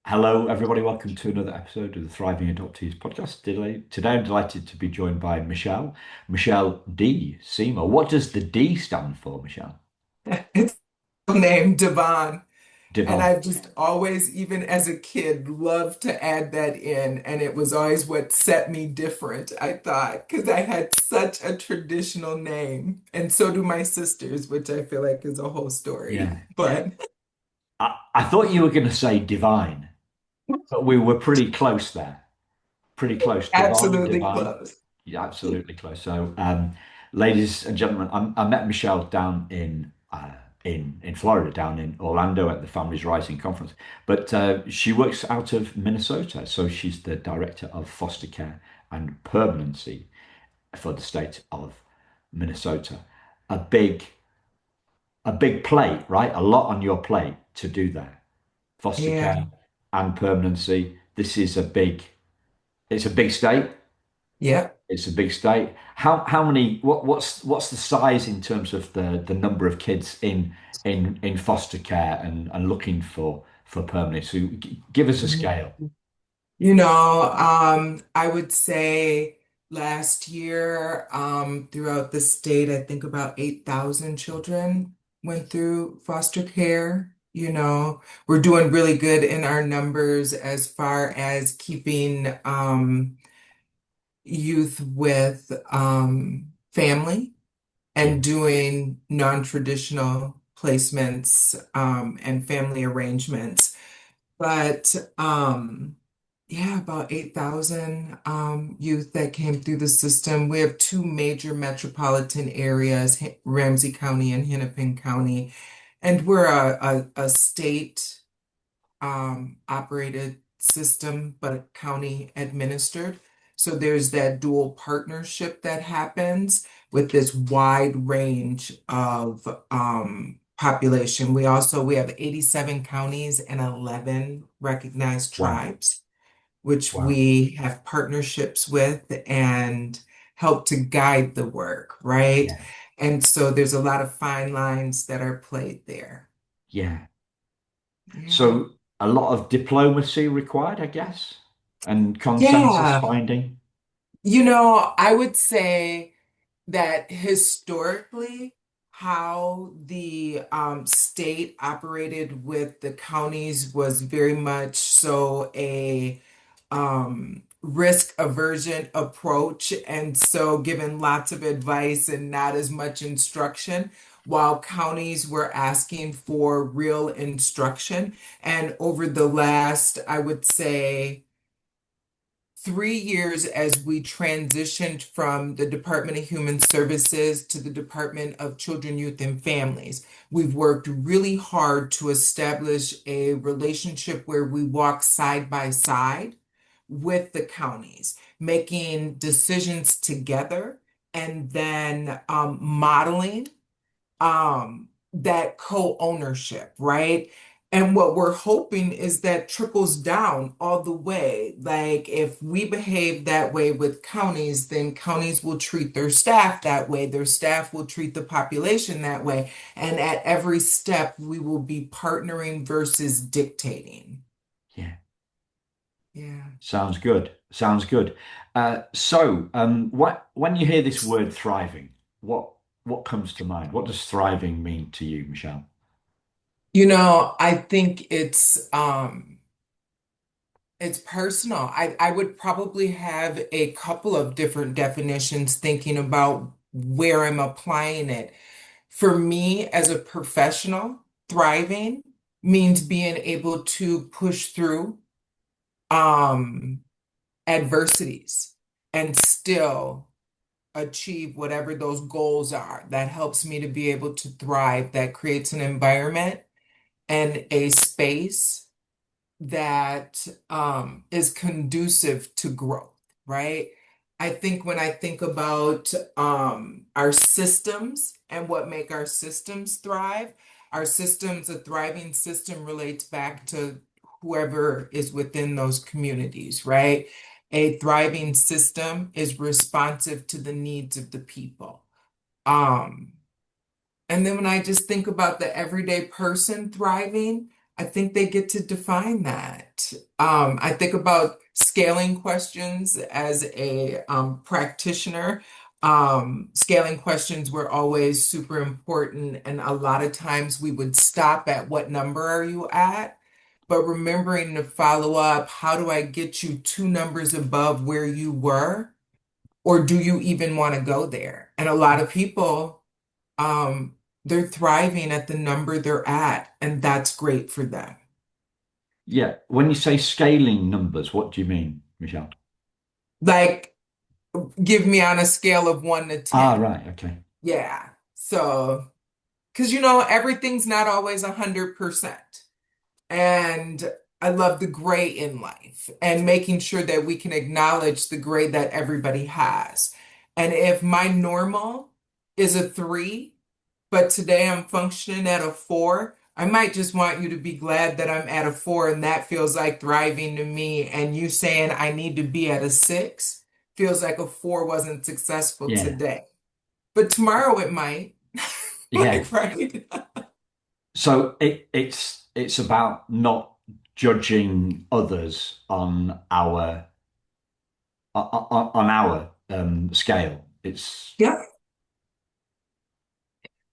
Hello, everybody. Welcome to another episode of the Thriving Adoptees podcast. Today, I'm delighted to be joined by Michelle. Michelle D. Seymore. What does the D stand for, Michelle? It's named Devon. And Devon. I just always, even as a kid, loved to add that in. And it was always what set me different, I thought, because I had such a traditional name. And so do my sisters, which I feel like is a whole story. Yeah. But I thought you were going to say divine, but we were pretty close there. Pretty close. Devon, absolutely divine. close. Yeah, absolutely close. Ladies and gentlemen, I met Michelle down in Florida, down in Orlando at the Families Rising conference. But she works out of Minnesota, so she's the director of foster care and permanency for the state of Minnesota. A big, a big plate, right? A lot on your plate to do that. Foster Yeah. care and permanency. This is a big. It's a big state. Yep. It's a big state. How many? What's the size in terms of the number of kids in foster care and looking for permanent? So give us a scale. I would say last year, throughout the state, I think about 8,000 children went through foster care. We're doing really good in our numbers as far as keeping youth with family Yeah, and doing non-traditional placements and family arrangements. But yeah, about 8,000 youth that came through the system. We have two major metropolitan areas, Ramsey County and Hennepin County, and we're a state operated system, but county administered. So there's that dual partnership that happens with this wide range of population. We have 87 counties and 11 recognized wow, tribes, which wow. we have partnerships with and help to guide the work, right? Yeah, And so there's a lot of fine lines that are played there. yeah. Yeah. So a lot of diplomacy required, I guess, and consensus Yeah. finding. I would say that historically, how the state operated with the counties was very much so a risk aversion approach. And so given lots of advice and not as much instruction, while counties were asking for real instruction. And over the last, I would say, 3 years as we transitioned from the Department of Human Services to the Department of Children, Youth, and Families. We've worked really hard to establish a relationship where we walk side by side with the counties, making decisions together and then modeling that co-ownership, right? And what we're hoping is that trickles down all the way. Like if we behave that way with counties, then counties will treat their staff that way. Their staff will treat the population that way. And at every step, we will be partnering versus dictating. Yeah, Yeah. sounds good. Sounds good. When you hear this word thriving, what what comes to mind? What does thriving mean to you, Michelle? I think it's personal. I would probably have a couple of different definitions thinking about where I'm applying it. For me, as a professional, thriving means being able to push through um, adversities and still achieve whatever those goals are. That helps me to be able to thrive. That creates an environment and a space that is conducive to growth, right? I think when I think about our systems and what make our systems thrive, our systems, a thriving system relates back to whoever is within those communities, right? A thriving system is responsive to the needs of the people. Um, and then when I just think about the everyday person thriving, I think they get to define that. I think about scaling questions as a practitioner. Scaling questions were always super important, and a lot of times we would stop at what number are you at? But remembering to follow up, how do I get you two numbers above where you were? Or do you even want to go there? And a lot of people, um, they're thriving at the number they're at, and that's great for them. Yeah. When you say scaling numbers, what do you mean, Michelle? Like, give me on a scale of 1 to 10. Ah, right. Okay. Yeah. So, because everything's not always 100%. And I love the gray in life and making sure that we can acknowledge the gray that everybody has. And if my normal is a 3, but today I'm functioning at a 4, I might just want you to be glad that I'm at a 4 and that feels like thriving to me. And you saying I need to be at a 6 feels like a 4 wasn't successful Yeah. today. But tomorrow it might. Yeah. Like, right? So it's about not judging others on our scale. It's Yeah.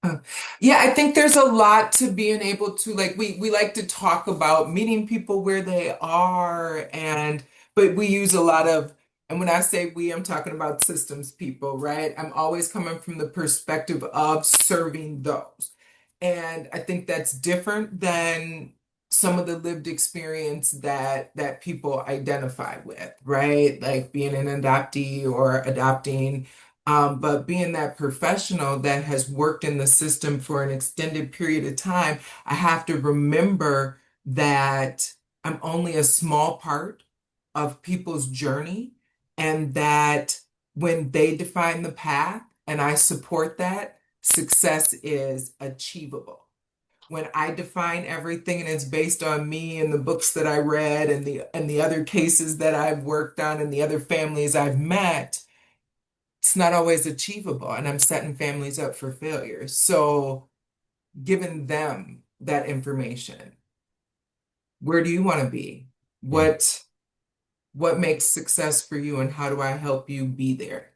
Uh, Yeah, I think there's a lot to being able to like we like to talk about meeting people where they are and but we use a lot of and when I say we, I'm talking about systems people, right? I'm always coming from the perspective of serving those. And I think that's different than some of the lived experience that people identify with, right? Like being an adoptee or adopting but being that professional that has worked in the system for an extended period of time, I have to remember that I'm only a small part of people's journey, and that when they define the path and I support that, success is achievable. When I define everything and it's based on me and the books that I read and the other cases that I've worked on and the other families I've met, it's not always achievable, and I'm setting families up for failure. So, giving them that information, where do you want to be? yeah, What makes success for you, and how do I help you be there?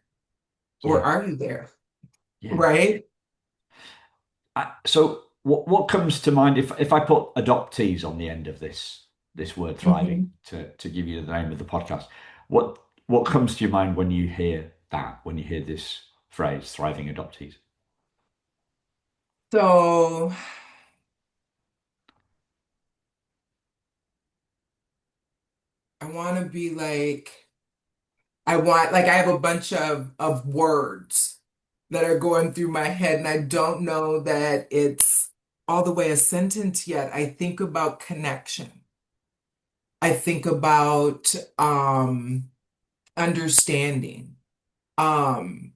Or yeah, are you there? yeah. Right? So what comes to mind if I put adoptees on the end of this word thriving Mhm. to give you the name of the podcast? What comes to your mind when you hear that, when you hear this phrase, thriving adoptees? So, I want to be like I have a bunch of words that are going through my head, and I don't know that it's all the way a sentence yet. I think about connection. I think about understanding. Um,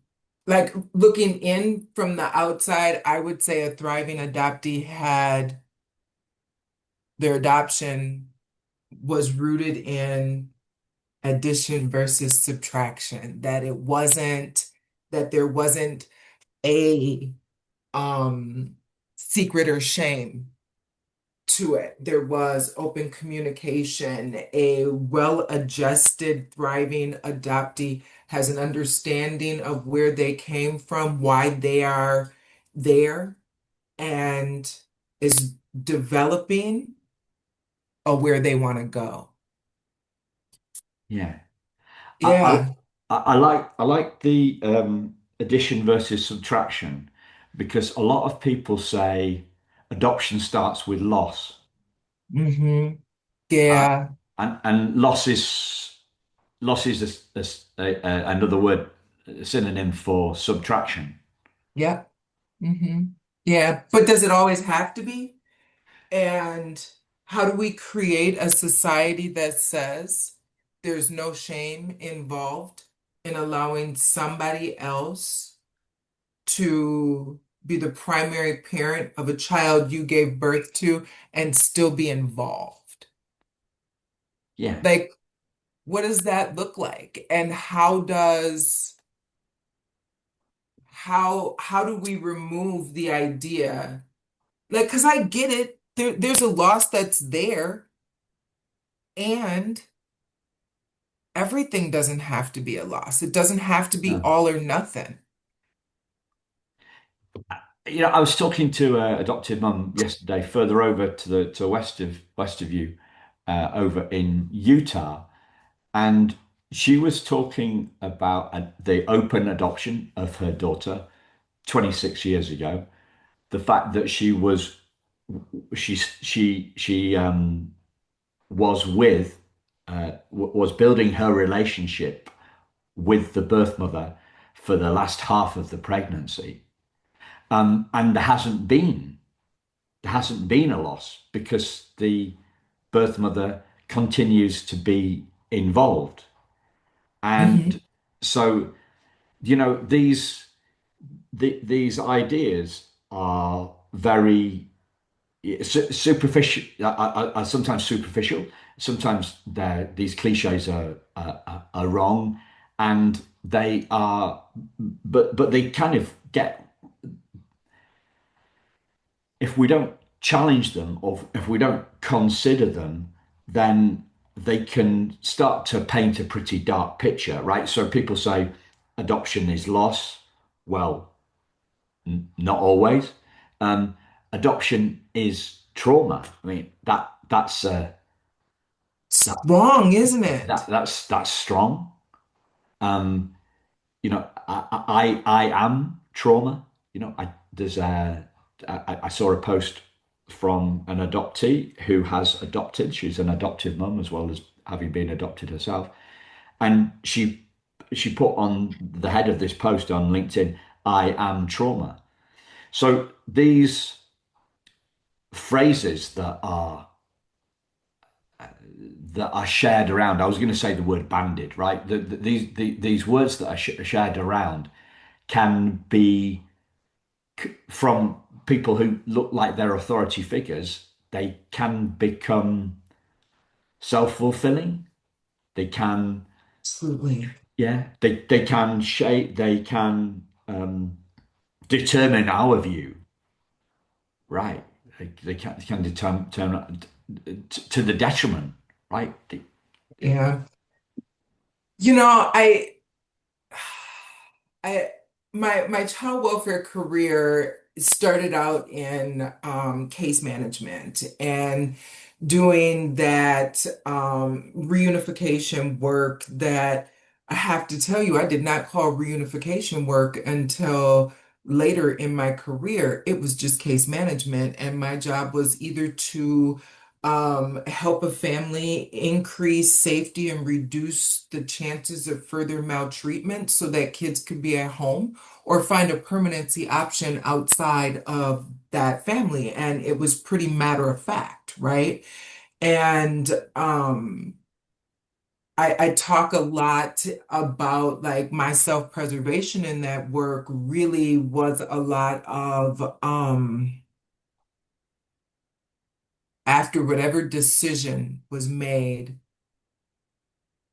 like looking in from the outside, I would say a thriving adoptee had their adoption was rooted in addition versus subtraction, that it wasn't that there wasn't a secret or shame to it. There was open communication. A well-adjusted, thriving adoptee has an understanding of where they came from, why they are there, and is developing where they want to go. Yeah. I, Yeah. I like the addition versus subtraction because a lot of people say adoption starts with loss, Hmm. uh, Yeah. and loss is another word, a synonym for subtraction. Yeah. Hmm. Yeah. But does it always have to be? And how do we create a society that says there's no shame involved in allowing somebody else to be the primary parent of a child you gave birth to and still be involved? Yeah, Like, what does that look like? And how do we remove the idea? Like, because I get it. there's a loss that's there, and everything doesn't have to be a loss. It doesn't have to be No. all or nothing. I was talking to a adoptive mum yesterday, further over to the west of you, over in Utah, and she was talking about the open adoption of her daughter 26 years ago. The fact that she was was building her relationship with the birth mother for the last half of the pregnancy, and there hasn't been a loss because the birth mother continues to be involved. Mhm. And so, these ideas are very superficial, are sometimes superficial. Sometimes these cliches are wrong, and they are, but they kind of get, if we don't challenge them or if we don't consider them, then they can start to paint a pretty dark picture, right? So people say adoption is loss. Well, not always. Um, Adoption is trauma. I mean, that Strong, isn't it? that's strong. Um, I am trauma. I saw a post from an adoptee who has adopted. She's an adoptive mum as well as having been adopted herself, and she put on the head of this post on LinkedIn, "I am trauma." So these phrases that are shared around. I was going to say the word banded, right? These words that are shared around can be from people who look like they're authority figures. They can become self-fulfilling. They can, Absolutely. yeah, they can shape. They can determine our view, right? They can determine to the detriment, right? Yeah. You know, I my child welfare career started out in case management and doing that reunification work that I have to tell you, I did not call reunification work until later in my career. It was just case management, and my job was either to help a family increase safety and reduce the chances of further maltreatment so that kids could be at home, or find a permanency option outside of that family. And it was pretty matter of fact, right? And I talk a lot about like my self-preservation in that work really was a lot of after whatever decision was made,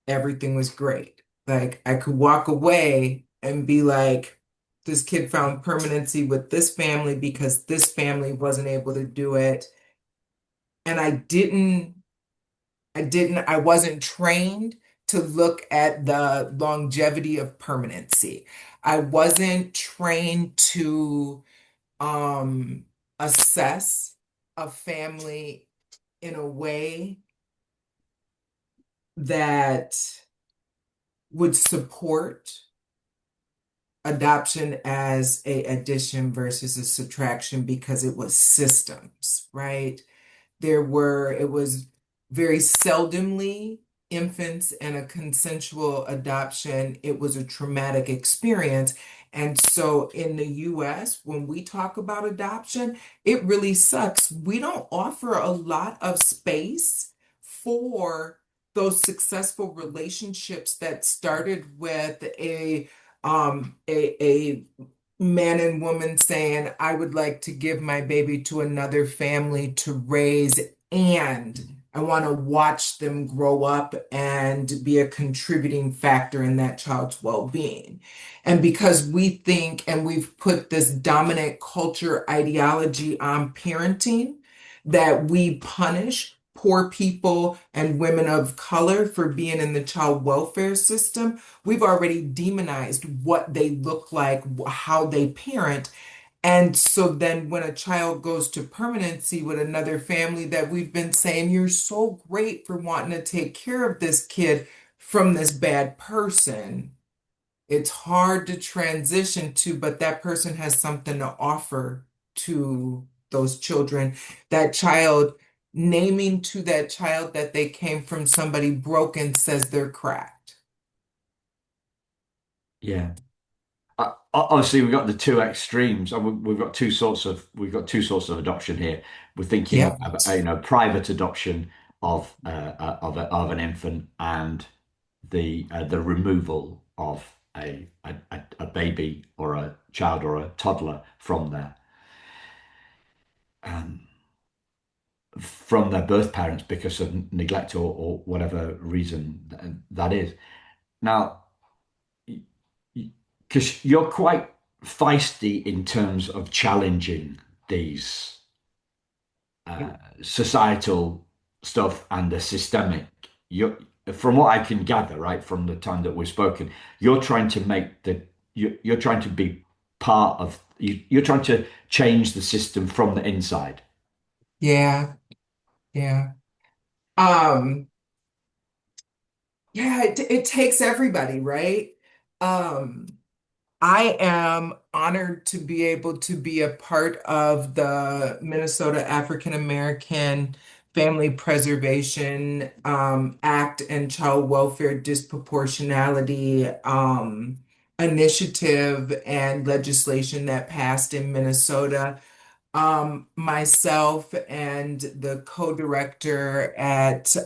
everything was great. Like I could walk away and be like, this kid found permanency with this family because this family wasn't able to do it. And I wasn't trained to look at the longevity of permanency. I wasn't trained to um, assess a family in a way that would support adoption as a addition versus a subtraction because it was systems, right? It was very seldomly infants and a consensual adoption. It was a traumatic experience. And so in the US, when we talk about adoption, it really sucks. We don't offer a lot of space for those successful relationships that started with a man and woman saying, I would like to give my baby to another family to raise, and I want to watch them grow up and be a contributing factor in that child's well-being. And because we think and we've put this dominant culture ideology on parenting, that we punish poor people and women of color for being in the child welfare system. We've already demonized what they look like, how they parent. And so then when a child goes to permanency with another family that we've been saying, you're so great for wanting to take care of this kid from this bad person, it's hard to transition to, but that person has something to offer to those children. That child, naming to that child that they came from somebody broken says they're cracked. Yeah. Obviously, we've got the two extremes. We've got two sorts of adoption here. We're thinking Yep. of private adoption of an infant and the removal of a baby or a child or a toddler um, from their birth parents because of neglect or whatever reason that is. Now, because you're quite feisty in terms of challenging these societal stuff and the systemic. You're, from what I can gather, right, from the time that we've spoken, you're trying to make you're trying to be part of you're trying to change the system from the inside. Yeah, yeah. Um, yeah, it takes everybody, right? Um, I am honored to be able to be a part of the Minnesota African American Family Preservation Act and Child Welfare Disproportionality initiative and legislation that passed in Minnesota. Myself and the co-director at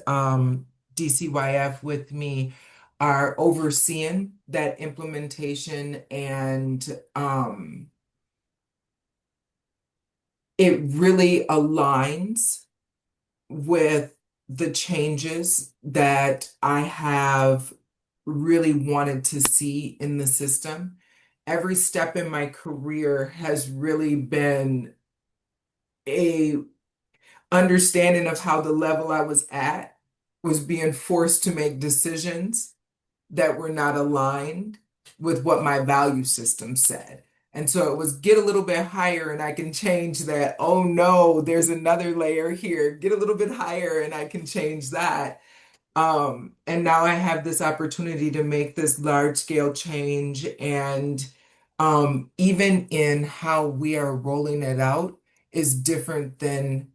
DCYF with me are overseeing that implementation, and it really aligns with the changes that I have really wanted to see in the system. Every step in my career has really been a understanding of how the level I was at was being forced to make decisions that were not aligned with what my value system said. And so it was get a little bit higher and I can change that. Oh no, there's another layer here. Get a little bit higher and I can change that. And now I have this opportunity to make this large scale change. And even in how we are rolling it out is different than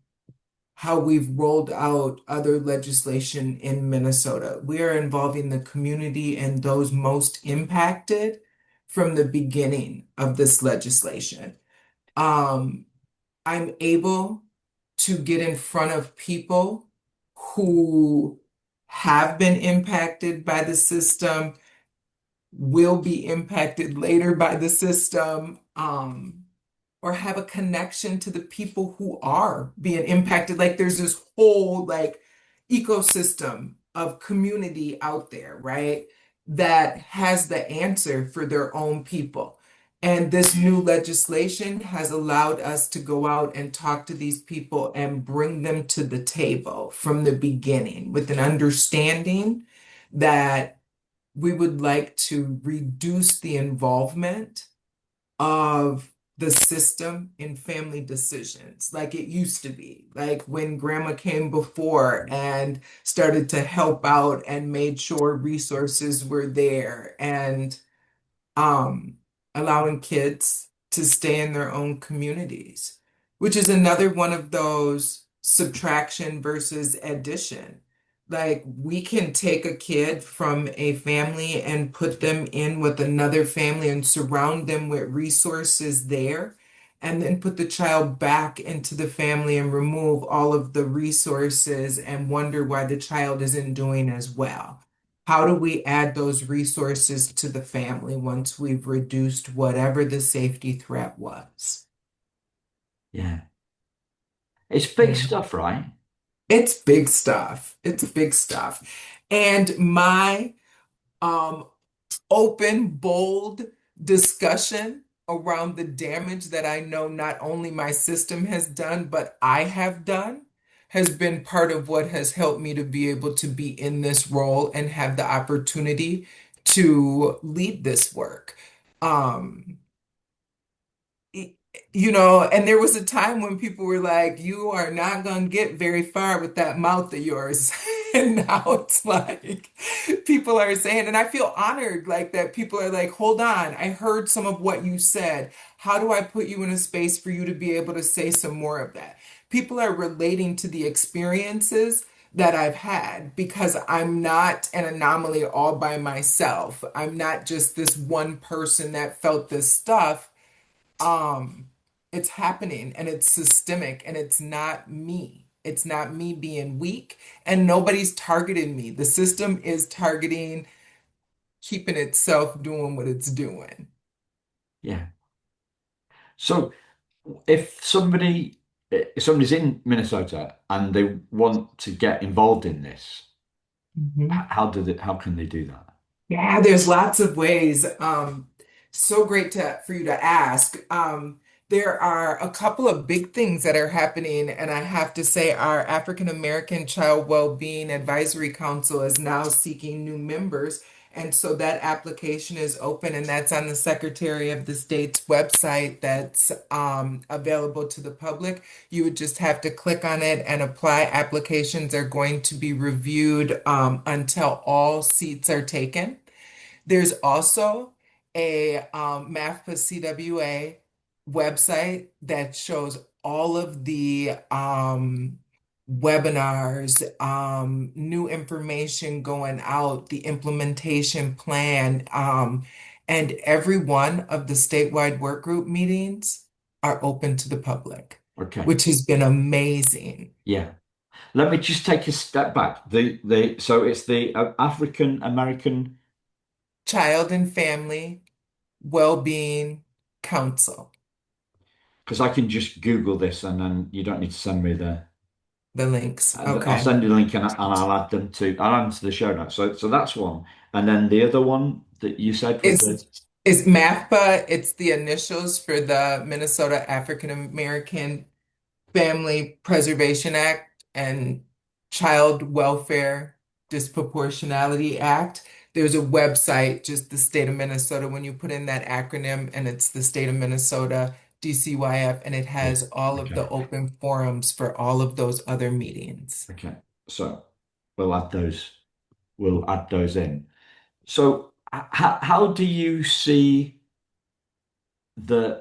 how we've rolled out other legislation in Minnesota. We are involving the community and those most impacted from the beginning of this legislation. Um, I'm able to get in front of people who have been impacted by the system, will be impacted later by the system. Or have a connection to the people who are being impacted. Like there's this whole like ecosystem of community out there, right? That has the answer for their own people. And this new legislation has allowed us to go out and talk to these people and bring them to the table from the beginning with an understanding that we would like to reduce the involvement of the system in family decisions like it used to be, like when grandma came before and started to help out and made sure resources were there, and um, allowing kids to stay in their own communities, which is another one of those subtraction versus addition. Like we can take a kid from a family and put them in with another family and surround them with resources there, and then put the child back into the family and remove all of the resources and wonder why the child isn't doing as well. How do we add those resources to the family once we've reduced whatever the safety threat was? Yeah, it's big Yeah. stuff, right? It's big stuff. It's big stuff. And my um open, bold discussion around the damage that I know not only my system has done, but I have done, has been part of what has helped me to be able to be in this role and have the opportunity to lead this work. Um, y- and there was a time when people were like, you are not going to get very far with that mouth of yours. And now it's like people are saying, and I feel honored like that people are like, hold on, I heard some of what you said. How do I put you in a space for you to be able to say some more of that? People are relating to the experiences that I've had because I'm not an anomaly all by myself. I'm not just this one person that felt this stuff. um it's happening and it's systemic and it's not me. It's not me being weak and nobody's targeting me. The system is targeting keeping itself doing what it's doing. Yeah. So if somebody's in Minnesota and they want to get involved in this, how can they do that? Yeah, there's lots of ways. So great for you to ask. There are a couple of big things that are happening, and I have to say, our African American Child Wellbeing Advisory Council is now seeking new members. And so that application is open, and that's on the Secretary of the State's website that's available to the public. You would just have to click on it and apply. Applications are going to be reviewed until all seats are taken. There's also a MAFPA CWA website that shows all of the webinars, new information going out, the implementation plan, and every one of the statewide work group meetings are open to the public, Okay. which has been amazing. Yeah. Let me just take a step back. The so it's the African American, Child and Family Wellbeing Council, because I can just Google this and then you don't need to send me the links. I'll Okay. send you the link and I'll add them to the show notes. So that's one. And then the other one that you said was the It's MAFPA. It's the initials for the Minnesota African American Family Preservation Act and Child Welfare Disproportionality Act. There's a website, just the state of Minnesota, when you put in that acronym, and it's the state of Minnesota, DCYF, and it yeah. has all of the Okay. open forums for all of those other meetings. Okay. So we'll add those. We'll add those in. So how do you see the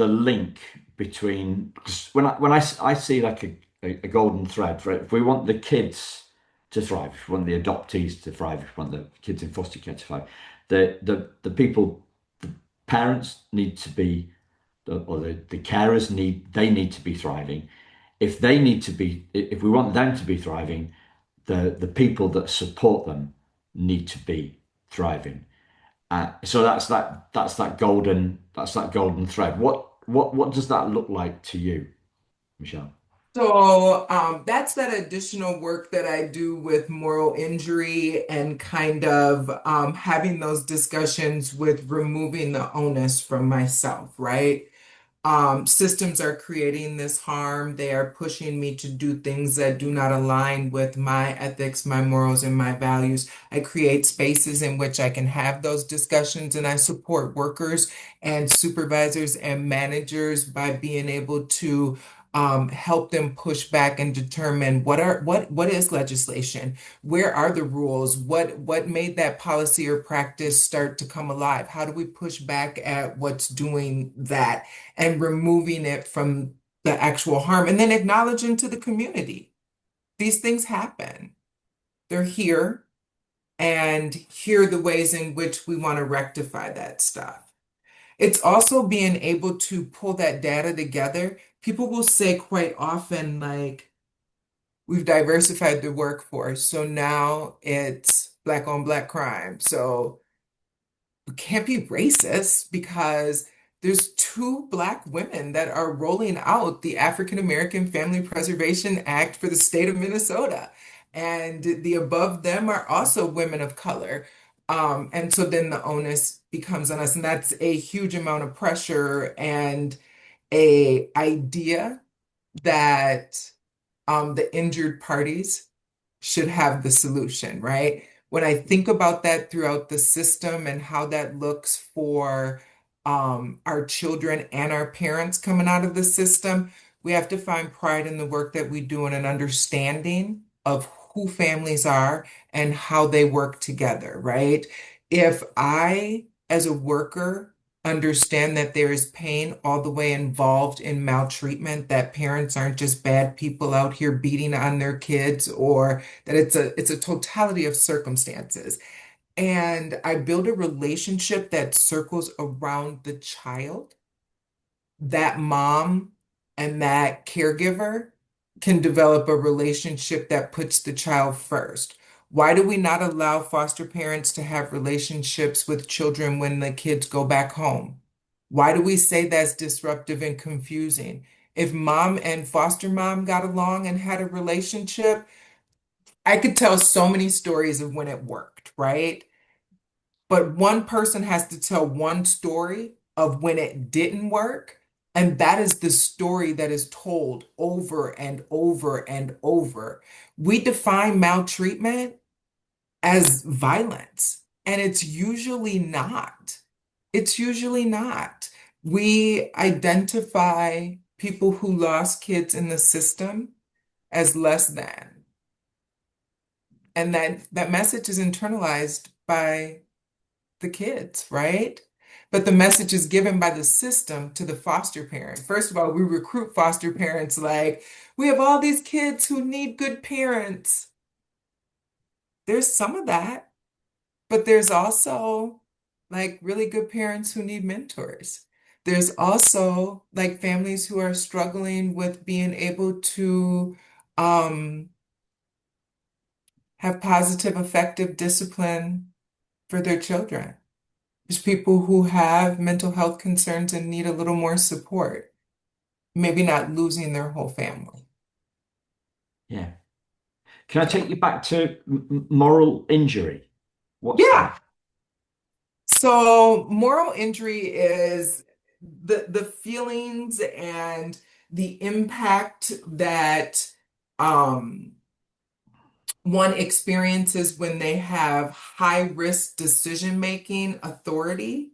link between 'cause when I see like a golden thread, right? If we want the kids to thrive, if we want the adoptees to thrive, if we want the kids in foster care to thrive, the people, the parents need to be, or the carers need to be thriving. If they need to be, if we want them to be thriving, the people that support them need to be thriving. So that's that golden thread. What does that look like to you, Michelle? So that's that additional work that I do with moral injury and kind of having those discussions with removing the onus from myself, right? Systems are creating this harm. They are pushing me to do things that do not align with my ethics, my morals, and my values. I create spaces in which I can have those discussions, and I support workers and supervisors and managers by being able to help them push back and determine what is legislation? Where are the rules? What made that policy or practice start to come alive? How do we push back at what's doing that? And removing it from the actual harm and then acknowledging to the community these things happen. They're here, and here are the ways in which we want to rectify that stuff. It's also being able to pull that data together. People will say quite often, like, we've diversified the workforce, so now it's black on black crime. So can't be racist because there's two Black women that are rolling out the African American Family Preservation Act for the state of Minnesota. And the above them are also women of color. And so then the onus becomes on us, and that's a huge amount of pressure and a idea that the injured parties should have the solution, right? When I think about that throughout the system and how that looks for our children and our parents coming out of the system, we have to find pride in the work that we do and an understanding of who families are and how they work together, right? If I, as a worker, understand that there is pain all the way involved in maltreatment, that parents aren't just bad people out here beating on their kids, or that it's a totality of circumstances. And I build a relationship that circles around the child, that mom and that caregiver can develop a relationship that puts the child first. Why do we not allow foster parents to have relationships with children when the kids go back home? Why do we say that's disruptive and confusing? If mom and foster mom got along and had a relationship, I could tell so many stories of when it worked, right? But one person has to tell one story of when it didn't work. And that is the story that is told over and over and over. We define maltreatment as violence, and it's usually not. It's usually not. We identify people who lost kids in the system as less than. And that message is internalized by the kids, right? But the message is given by the system to the foster parent. First of all, we recruit foster parents like, we have all these kids who need good parents. There's some of that, but there's also like really good parents who need mentors. There's also like families who are struggling with being able to um, have positive, effective discipline for their children. There's people who have mental health concerns and need a little more support, maybe not losing their whole family. Yeah. Can I take Yeah. you back to moral injury? What's Yeah. that? So moral injury is the feelings and the impact that um, one experiences when they have high risk decision making authority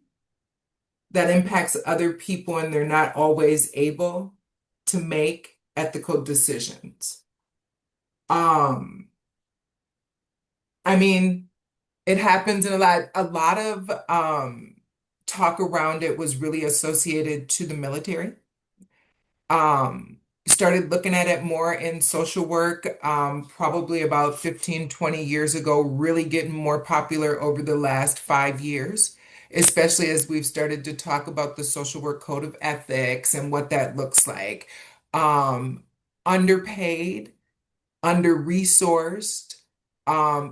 that impacts other people and they're not always able to make ethical decisions. Um, I mean, it happens in a lot of talk around it was really associated to the military. Started looking at it more in social work, probably about 15, 20 years ago, really getting more popular over the last 5 years, especially as we've started to talk about the social work code of ethics and what that looks like. Um, Underpaid, under-resourced,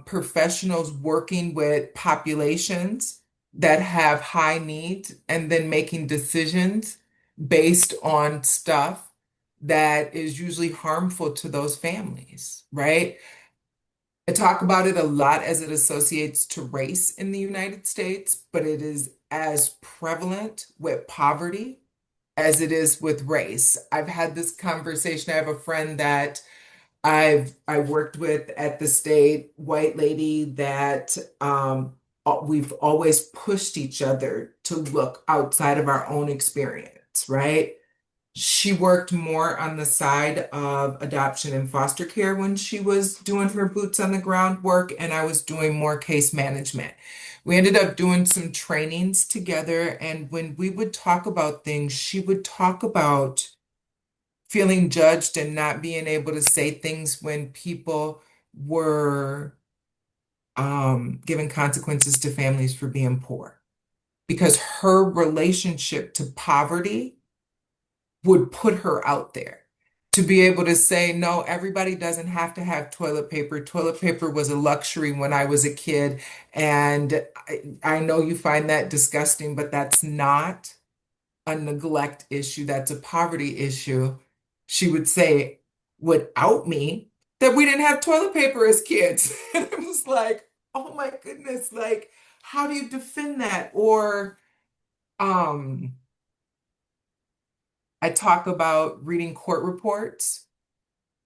professionals working with populations that have high needs and then making decisions based on stuff that is usually harmful to those families, right? I talk about it a lot as it associates to race in the United States, but it is as prevalent with poverty as it is with race. I've had this conversation. I have a friend that I worked with at the state, white lady that we've always pushed each other to look outside of our own experience, right? She worked more on the side of adoption and foster care when she was doing her boots on the ground work, and I was doing more case management. We ended up doing some trainings together, and when we would talk about things, she would talk about feeling judged and not being able to say things when people were giving consequences to families for being poor. Because her relationship to poverty would put her out there to be able to say, no, everybody doesn't have to have toilet paper. Toilet paper was a luxury when I was a kid. And I know you find that disgusting, but that's not a neglect issue, that's a poverty issue. She would say, without me, that we didn't have toilet paper as kids. And it was like, oh my goodness, like, how do you defend that? Or um, I talk about reading court reports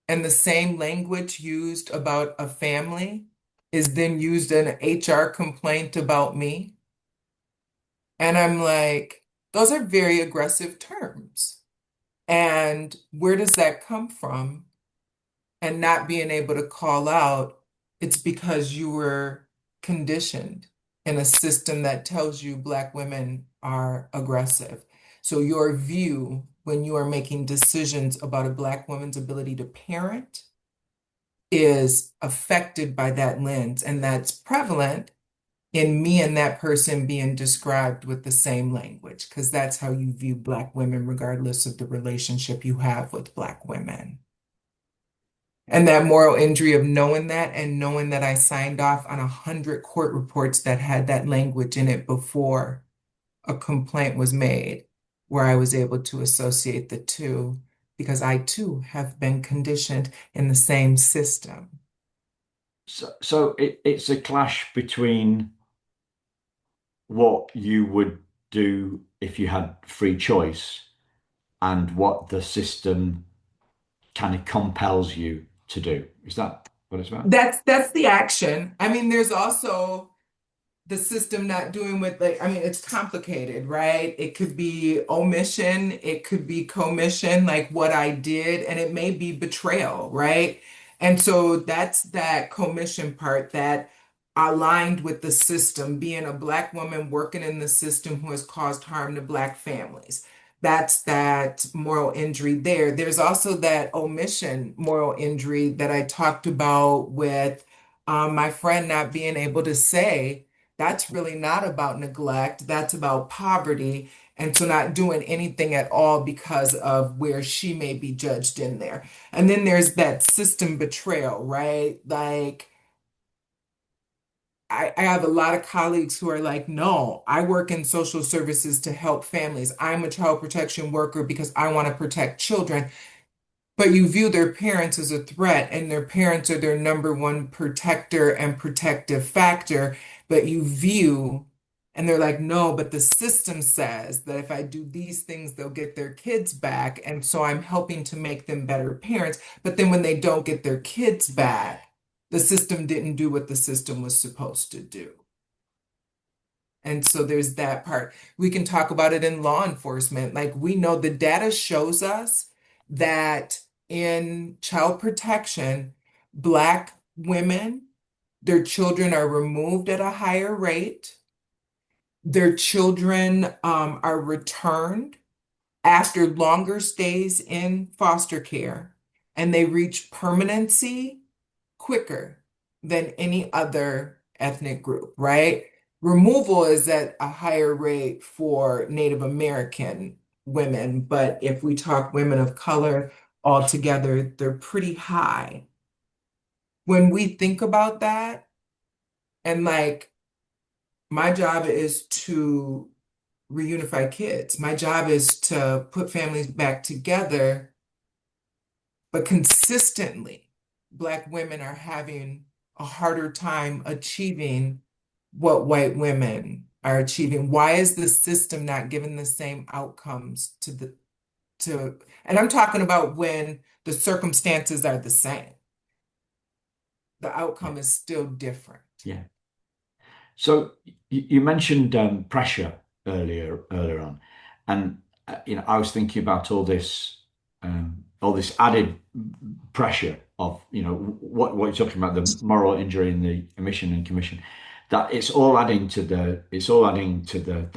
and the same language used about a family is then used in an HR complaint about me. And I'm like, those are very aggressive terms. And where does that come from? And not being able to call out, it's because you were conditioned in a system that tells you Black women are aggressive. So your view when you are making decisions about a Black woman's ability to parent is affected by that lens. And that's prevalent in me and that person being described with the same language, because that's how you view Black women, regardless of the relationship you have with Black women. And that moral injury of knowing that and knowing that I signed off on 100 court reports that had that language in it before a complaint was made, where I was able to associate the two, because I too have been conditioned in the same system. It's a clash between what you would do if you had free choice and what the system kind of compels you to do. Is that what it's about? That's the action. I mean, there's also the system not doing what, like, I mean, it's complicated, right? It could be omission, it could be commission, like what I did, and it may be betrayal, right? And so that's that commission part that aligned with the system, being a Black woman working in the system who has caused harm to Black families. That's that moral injury there. There's also that omission moral injury that I talked about with my friend not being able to say, that's really not about neglect. That's about poverty. And so not doing anything at all because of where she may be judged in there. And then there's that system betrayal, right? Like, I have a lot of colleagues who are like, no, I work in social services to help families. I'm a child protection worker because I want to protect children. But you view their parents as a threat, and their parents are their number one protector and protective factor. But you view, and they're like, no, but the system says that if I do these things, they'll get their kids back. And so I'm helping to make them better parents. But then when they don't get their kids back, the system didn't do what the system was supposed to do. And so there's that part. We can talk about it in law enforcement. Like, we know the data shows us that in child protection, Black women, their children are removed at a higher rate. Their children are returned after longer stays in foster care, and they reach permanency quicker than any other ethnic group, right? Removal is at a higher rate for Native American women, but if we talk women of color altogether, they're pretty high. When we think about that, and like, my job is to reunify kids, my job is to put families back together. But consistently, Black women are having a harder time achieving what white women are achieving. Why is the system not giving the same outcomes and I'm talking about when the circumstances are the same, the Yeah. outcome is still different. Yeah. So you mentioned pressure earlier on, and I was thinking about all this added pressure of what you're talking about, the moral injury and the omission and commission. That it's all adding to the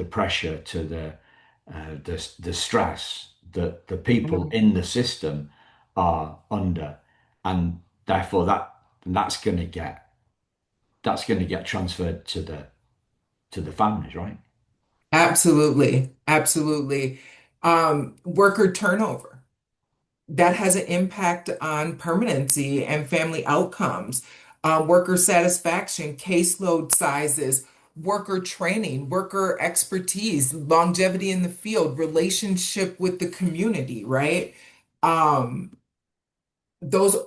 pressure, to the stress that the people Mhm. in the system are under, and therefore that's going to get transferred to the families, right? Absolutely, absolutely. Worker turnover. That has an impact on permanency and family outcomes, worker satisfaction, caseload sizes, worker training, worker expertise, longevity in the field, relationship with the community, right? Um,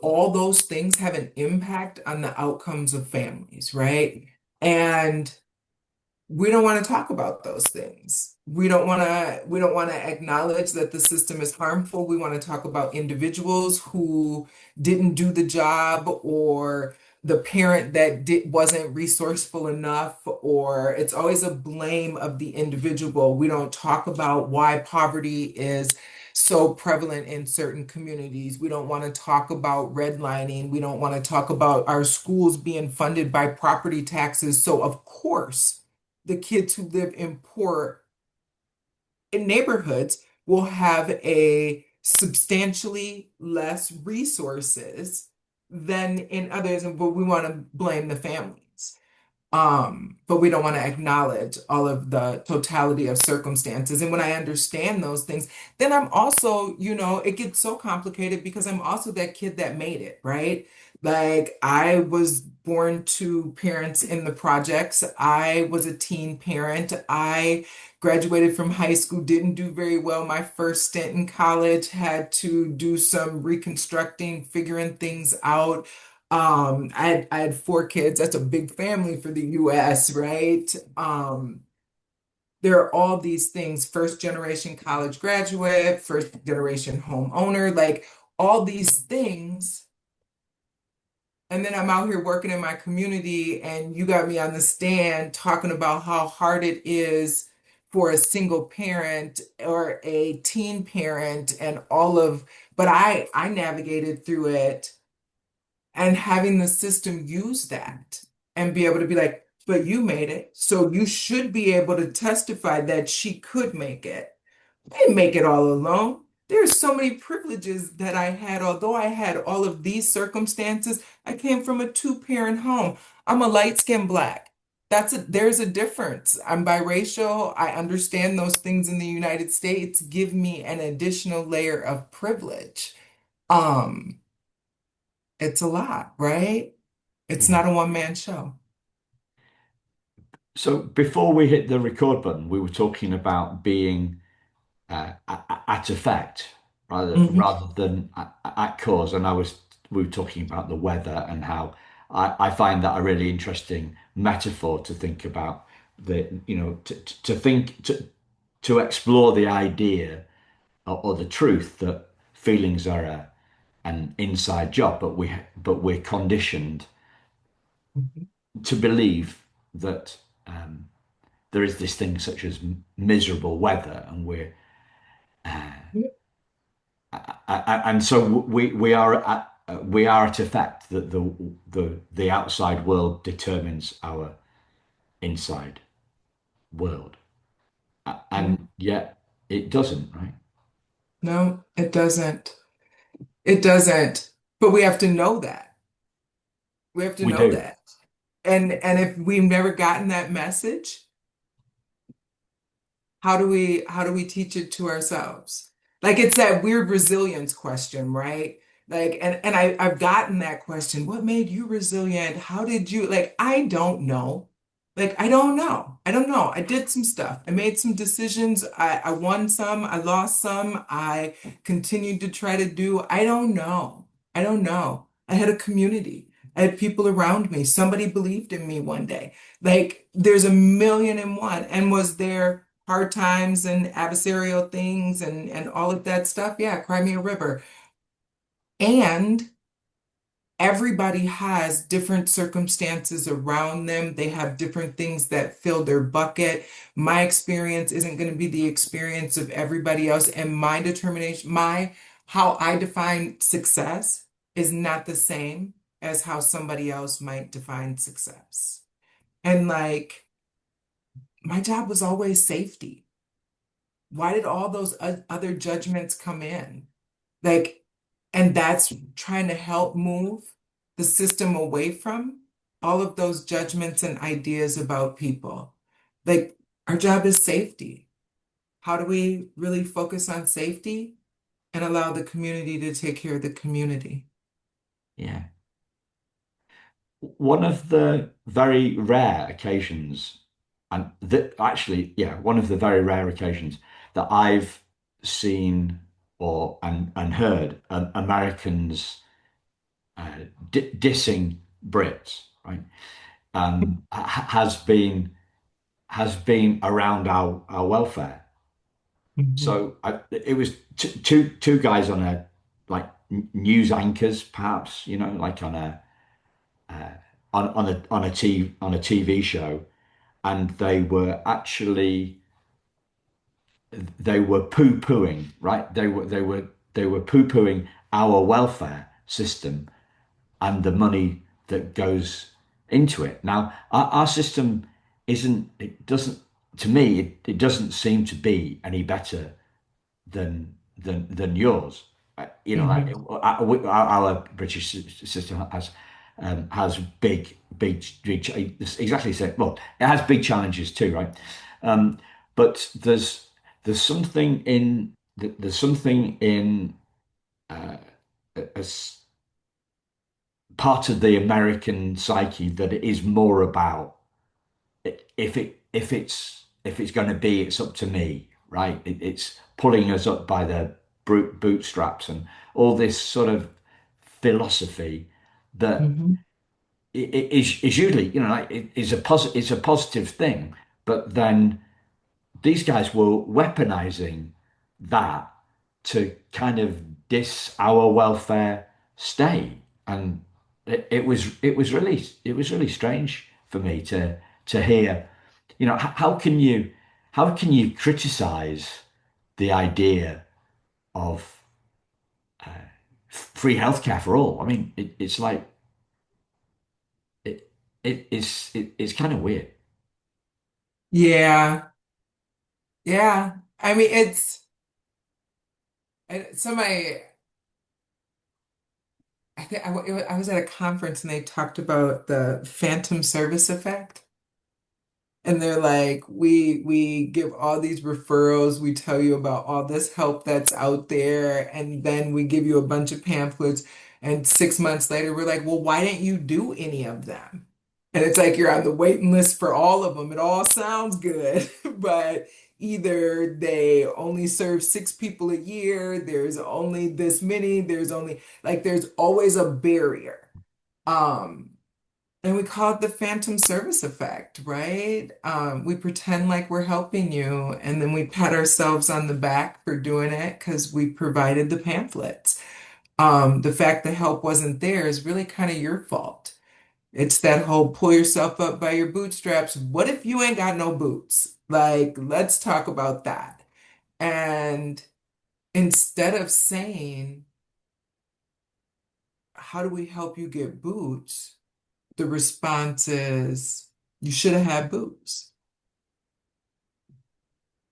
all those things have an impact on the outcomes of families, right? And we don't want to talk about those things. We don't want to acknowledge that the system is harmful. We want to talk about individuals who didn't do the job, or the parent that wasn't resourceful enough, or it's always a blame of the individual. We don't talk about why poverty is so prevalent in certain communities. We don't want to talk about redlining. We don't want to talk about our schools being funded by property taxes. So of course, the kids who live in poor in neighborhoods will have a substantially less resources than in others, but we want to blame the families. But we don't want to acknowledge all of the totality of circumstances. And when I understand those things, then I'm also, it gets so complicated because I'm also that kid that made it, right? Like I was born to parents in the projects. I was a teen parent. I graduated from high school, didn't do very well. My first stint in college, had to do some reconstructing, figuring things out. I had four kids. That's a big family for the US, right? There are all these things, first generation college graduate, first generation homeowner, like all these things. And then I'm out here working in my community, and you got me on the stand talking about how hard it is for a single parent or a teen parent and but I navigated through it, and having the system use that and be able to be like, but you made it, so you should be able to testify that she could make it. I didn't make it all alone. There's so many privileges that I had. Although I had all of these circumstances, I came from a two-parent home. I'm a light-skinned black. There's a difference. I'm biracial. I understand those things in the United States give me an additional layer of privilege. Um, it's a lot, right? It's Yeah. not a one-man show. So before we hit the record button, we were talking about being at effect Mhm. rather than at cause. And we were talking about the weather and how I find that a really interesting metaphor to think about to think to explore the idea or the truth that feelings are an inside job, but we're conditioned Mhm. to believe that there is this thing such as miserable weather, and and so we are at effect that the outside world determines our inside world, Yeah. and yet it doesn't, right? No, it doesn't. It doesn't. But we have to know that. We have to We know do. that. And if we've never gotten that message, how do we teach it to ourselves? Like it's that weird resilience question, right? Like and I've gotten that question. What made you resilient? How did you like I don't know. Like I don't know. I don't know. I did some stuff. I made some decisions. I won some, I lost some. I continued to try to do. I don't know. I don't know. I had a community. I had people around me. Somebody believed in me one day. Like there's a million and one. And was there hard times and adversarial things and all of that stuff? Yeah, cry me a river. And everybody has different circumstances around them. They have different things that fill their bucket. My experience isn't going to be the experience of everybody else, and my determination, my how I define success is not the same as how somebody else might define success. And like my job was always safety. Why did all those other judgments come in? Like, and that's trying to help move the system away from all of those judgments and ideas about people. Like, our job is safety. How do we really focus on safety and allow the community to take care of the community? Yeah. One of the very rare occasions, and actually, yeah, one of the very rare occasions that I've seen and heard Americans dissing Brits, right, has been. has been around our welfare. Mhm. So it was two guys on a like news anchors, perhaps, like on a TV show, and they were poo-pooing, right? They were poo-pooing our welfare system and the money that goes into it. Now, our system isn't, it doesn't, to me, it doesn't seem to be any better than yours. Like Mhm. our British system has exactly the same. Well, it has big challenges too, right? Um, but there's something in there's something in as part of the American psyche that it is more about if it's going to be, it's up to me, right? It's pulling us up by the bootstraps and all this sort of philosophy that Mhm. is usually, like, it's a positive thing, but then these guys were weaponizing that to kind of diss our welfare state, and it was really strange for me to hear. How can you criticize the idea of free healthcare for all? I mean, it's like it's kind of weird. Yeah. Yeah. I mean, somebody, I think I was at a conference and they talked about the phantom service effect. And they're like, we give all these referrals, we tell you about all this help that's out there, and then we give you a bunch of pamphlets, and 6 months later, we're like, well, why didn't you do any of them? And it's like you're on the waiting list for all of them. It all sounds good, but either they only serve 6 people a year, there's only this many, there's always a barrier. Um, and we call it the phantom service effect, right? We pretend like we're helping you, and then we pat ourselves on the back for doing it because we provided the pamphlets. The fact that help wasn't there is really kind of your fault. It's that whole pull yourself up by your bootstraps. What if you ain't got no boots? Like, let's talk about that. And instead of saying, how do we help you get boots? The response is, you should have had boots.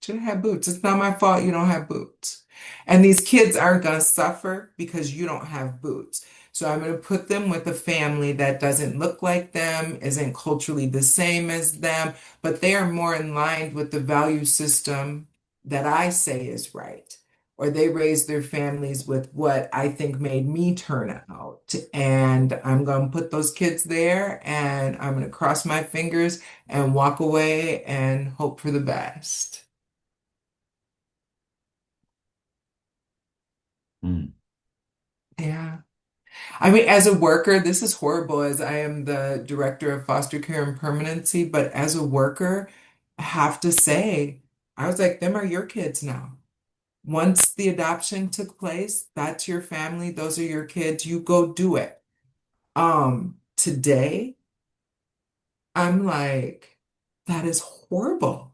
Should have had boots. It's not my fault you don't have boots. And these kids aren't going to suffer because you don't have boots. So I'm going to put them with a family that doesn't look like them, isn't culturally the same as them, but they are more in line with the value system that I say is right. Or they raise their families with what I think made me turn out. And I'm going to put those kids there and I'm going to cross my fingers and walk away and hope for the best. Mm. Yeah. I mean, as a worker, this is horrible as I am the director of foster care and permanency, but as a worker, I have to say, I was like, them are your kids now. Once the adoption took place, that's your family, those are your kids, you go do it. Today, I'm like, that is horrible.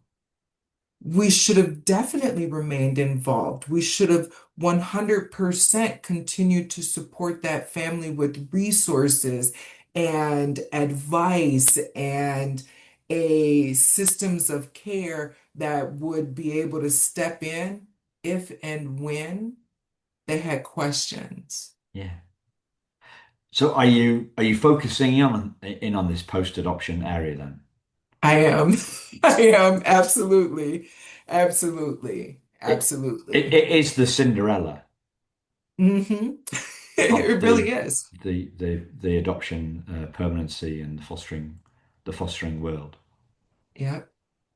We should have definitely remained involved. We should have 100% continued to support that family with resources and advice and a systems of care that would be able to step in if and when they had questions. Yeah. So are you focusing in on this post-adoption area then? I am. I am absolutely, absolutely, It it, absolutely. it is the Cinderella Hmm. of It really is. the adoption, permanency, and the fostering world. Yep.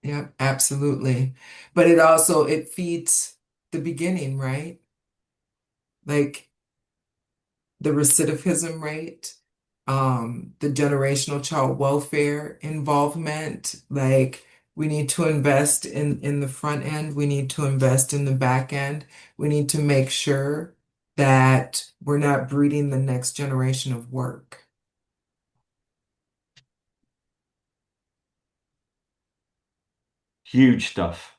Yep. Absolutely. But it feeds the beginning, right? Like the recidivism rate, the generational child welfare involvement, like We need to invest in the front end. We need to invest in the back end. We need to make sure that we're not breeding the next generation of work. Huge stuff.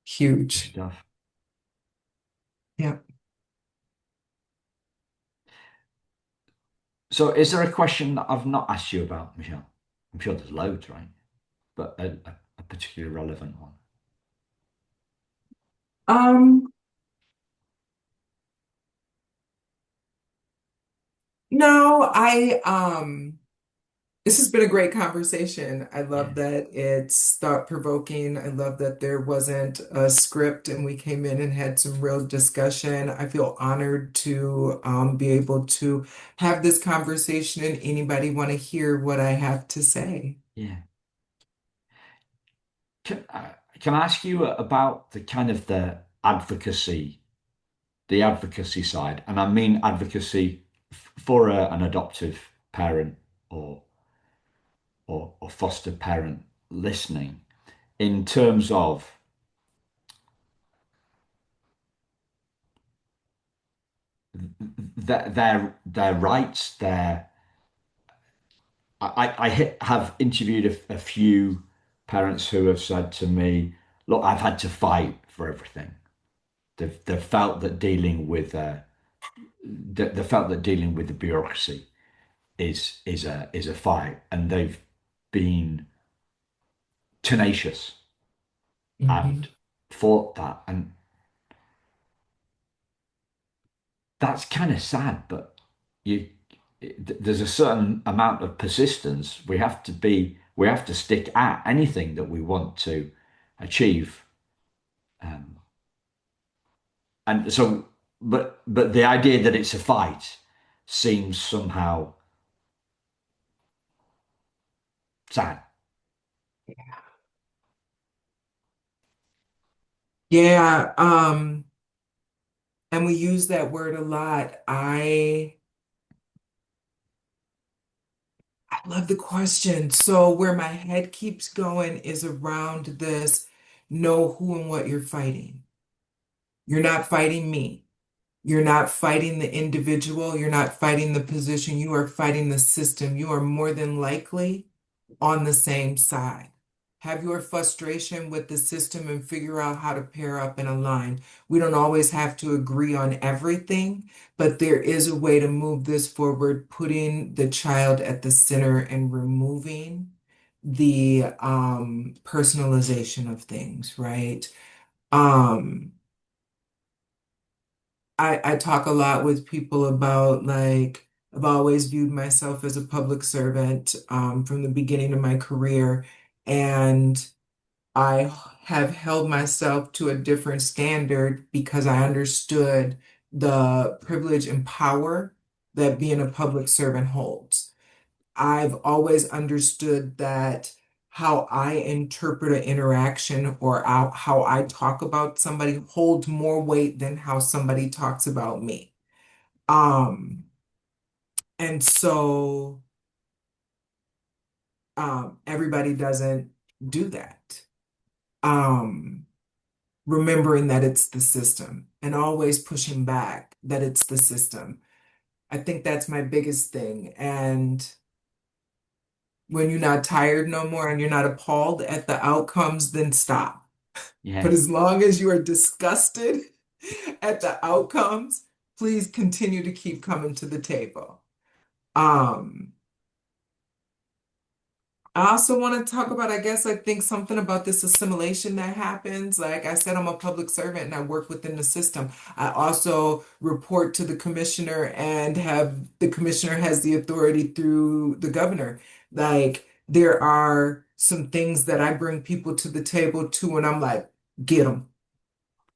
Huge Huge. stuff. Yeah. So, is there a question that I've not asked you about, Michelle? I'm sure there's loads, right? But a particularly relevant one. Um, no, this has been a great conversation. I love Yeah. that it's thought-provoking. I love that there wasn't a script and we came in and had some real discussion. I feel honored to be able to have this conversation and anybody want to hear what I have to say. Yeah. Can I ask you about the kind of the advocacy side, and I mean advocacy for an adoptive parent or or foster parent listening in terms of their rights, have interviewed a few parents who have said to me, "Look, I've had to fight for everything." They've felt that they felt that dealing with the bureaucracy is a fight, and they've been tenacious Mhm. and fought that, and that's kind of sad. But you, there's a certain amount of persistence we have to stick at anything that we want to achieve, um, and so, but the idea that it's a fight seems somehow sad. Yeah, and we use that word a lot. I love the question. So where my head keeps going is around this know who and what you're fighting. You're not fighting me. You're not fighting the individual. You're not fighting the position. You are fighting the system. You are more than likely on the same side. Have your frustration with the system and figure out how to pair up and align. We don't always have to agree on everything, but there is a way to move this forward, putting the child at the center and removing the personalization of things, right? Um, I talk a lot with people about like I've always viewed myself as a public servant from the beginning of my career, and I have held myself to a different standard because I understood the privilege and power that being a public servant holds. I've always understood that how I interpret an interaction or how I talk about somebody holds more weight than how somebody talks about me. Um, and so everybody doesn't do that. Um, Remembering that it's the system and always pushing back that it's the system. I think that's my biggest thing. And when you're not tired no more and you're not appalled at the outcomes, then stop. But Yeah. as long as you are disgusted at the outcomes, please continue to keep coming to the table. Um, I also want to talk about, I guess, I think something about this assimilation that happens. Like I said, I'm a public servant and I work within the system. I also report to the commissioner and have the commissioner has the authority through the governor. Like there are some things that I bring people to the table to, and I'm like, get them.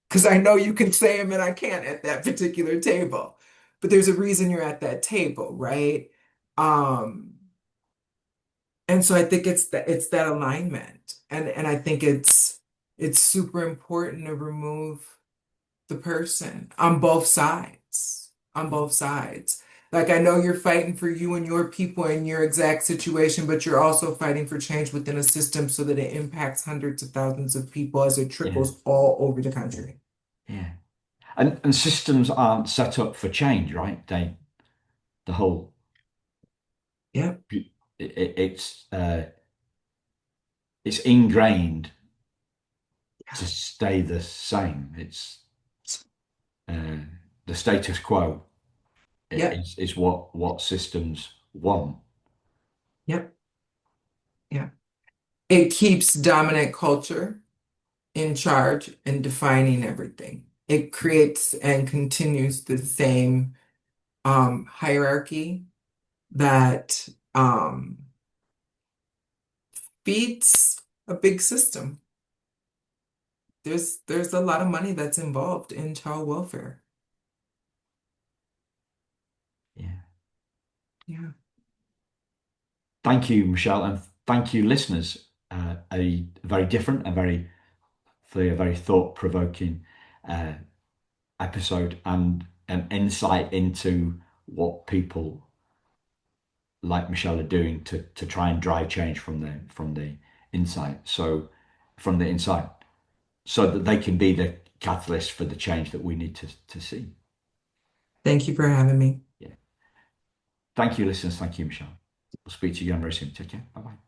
Because I know you can say them and I can't at that particular table. But there's a reason you're at that table, right? Um, and so I think it's that alignment. And I think it's super important to remove the person on both sides. On both sides. Like, I know you're fighting for you and your people in your exact situation, but you're also fighting for change within a system so that it impacts hundreds of thousands of people as it Yeah, trickles all over the country. yeah. And systems aren't set up for change, right? The whole Yep, it's ingrained to stay the same. It's uh, the status quo yep, is what systems want. yep, yep. It keeps dominant culture in charge and defining everything. It creates and continues the same hierarchy that feeds a big system. There's a lot of money that's involved in child welfare. Yeah. Yeah. Thank you, Michelle, and thank you, listeners. A very different, a very thought-provoking uh, episode and an insight into what people like Michelle are doing to try and drive change from the inside. So from the inside, so that they can be the catalyst for the change that we need to see. Thank you for having me. Yeah. Thank you, listeners. Thank you, Michelle. We'll speak to you again very soon. Take care. Bye bye.